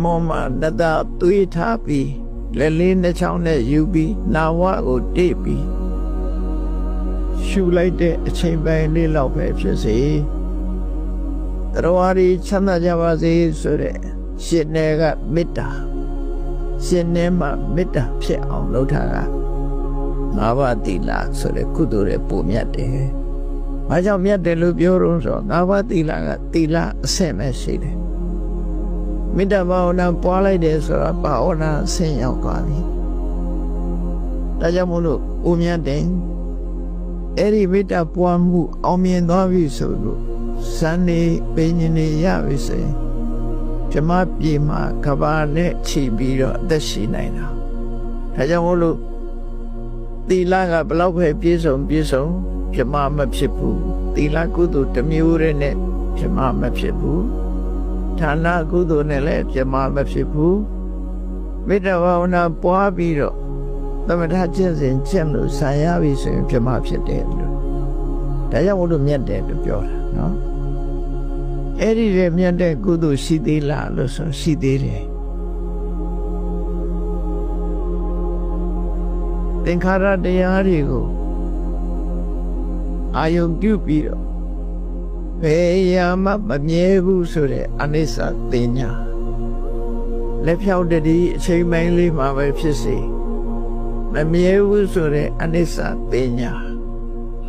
မောမှာနတ်သားသွေးထားပြီးလက်လေးနှချောင်းနဲ့ယူပြီးနာဝကိုတိတ်ပြီးရှူလိုက်တဲ့အချိန်ပိုင်းလေးလောက်ပဲဖြစ်စေတော်ရီချမ်းသာကြပါစေဆိုတဲ့ရှင်နယ်ကမေတ္တာရှင်နယ်မှာမေတ္တာဖြစ်အောင်လုပ်ထားတာငါးပါးသီလဆိုတဲ့ကုသိုလ်ရဲ့ပုံမြတ်တယ်။ဘာကြောင့်မြတ်တယ်လို့ပြောတော့ဆိုငါးပါးသီလကသီလအဆင့်ပဲရှိတယ်။မေတ္တာဘာဝနာပွားလိုက်တယ်ဆိုတာဘာဝနာအဆင့်ရောက်သွားပြီ။ဒါကြောင့်မို့လို့ပုံမြတ်တယ်အဲ့ဒီမေတ္တာပွားမှုအောင်မြင်သွားပြီဆိုလို့စံနေပင်နေရပြီဆိုရင်ဓမ္မပြေမှာကဘာနဲ့ခြိပြီးတော့အသက်ရှင်နိုင်တာဒါကြောင့်မို့လို့သီလကဘလောက်ပဲပြည့်စုံဓမ္မမဖြစ်ဘူးသီလကုသိုလ်တစ်မျိုးတည်းနဲ့ဓမ္မမဖြစ်ဘူးဌာနကုသိုလ်နဲ့လည်းဓမ္မမဖြစ်ဘူးမေတ္တာဘာဝနာပွားပြီးတော့သမထကျင့်စဉ်ကျင့်လို့ဆံရပြီဆိုရင်ဓမ္မဖြစ်တယ်လို့ဒါကြောင့်မို့လို့မြတ်တယ်လို့ပြောတာနော်အဲ့ဒီရဲ့မြတ်တဲ့ကုသိုလ်ရှိသေးလားလို့ဆိုရှိသေးတယ်သင်္ခါရတရားတွေကိုအာယုံပြုပြီးတော့ဘယ်ရာမှမမြဲဘူးဆိုတဲ့အနိစ္စသိညာလက်ဖြောက်တည်းအချိန်ပိုင်းလေးမှာပဲဖြစ်စေမမြဲဘူးဆိုတဲ့အနိစ္စသိညာ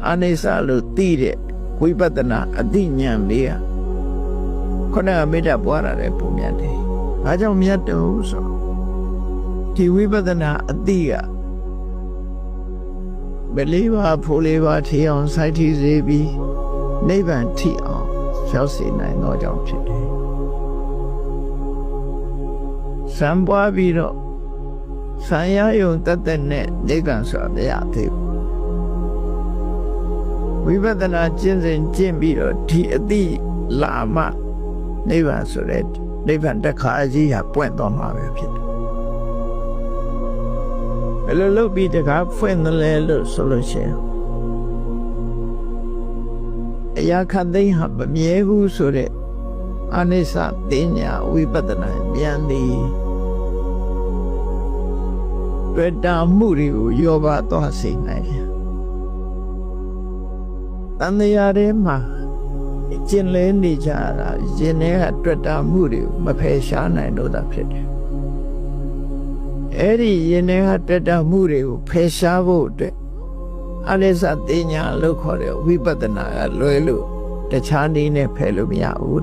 အနိစ္စလို့သိတဲ့ဝိပဿနာအသိဉာဏ်လေးကခုနကမေတ္တာပွားတာလည်းပုံမြတ်တယ်။ဘာကြောင့်မြတ်တယ်ဆိုဒီဝိပဿနာအသိကဘယ်လေးပါဖို့လေးပါထီအောင်စိုက်ထီစေပြီးနိဗ္ဗာန်ထိအောင်ရောက်စေနိုင်သောကြောင့်ဖြစ်တယ်။စံပွားပြီးတော့ဆံရယုံတတ်နဲ့နိဗ္ဗာန်ဆိုတာမရသေးဘူး။ဝိပဿနာကျင့်စဉ်ကျင့်ပြီးတော့ဒီအသိလာမှနိဗ္ဗာန်ဆိုတဲ့နိဗ္ဗာန်တခါကြီးဟာပွင့်သွားမှာပဲဖြစ်တယ်။ဘယ်လိုလုပ်ပြီးတခါဖွင့်တယ်လဲလို့ဆိုလို့ရှိရင်အရာခတ်သိမ်းဟာမမြဲဘူးဆိုတဲ့အနိစ္စသိညာဝိပဿနာဉာဏ်သည်တွေ့တာမှုတွေကိုရောပါသွားစေနိုင်တယ်။တန်တရားထဲမှာကျင်လဲနေကြတာရင်ထဲကတွေ့တာမှုတွေကိုမဖယ်ရှားနိုင်လို့တာဖြစ်တယ်။အဲ့ဒီရင်ထဲကတွေ့တာမှုတွေကိုဖယ်ရှားဖို့အတွက်အနိစ္စသိညာလို့ခေါ်တဲ့ဝိပဿနာကလွယ်လို့တခြားနည်းနဲ့ဖယ်လို့မရဘူး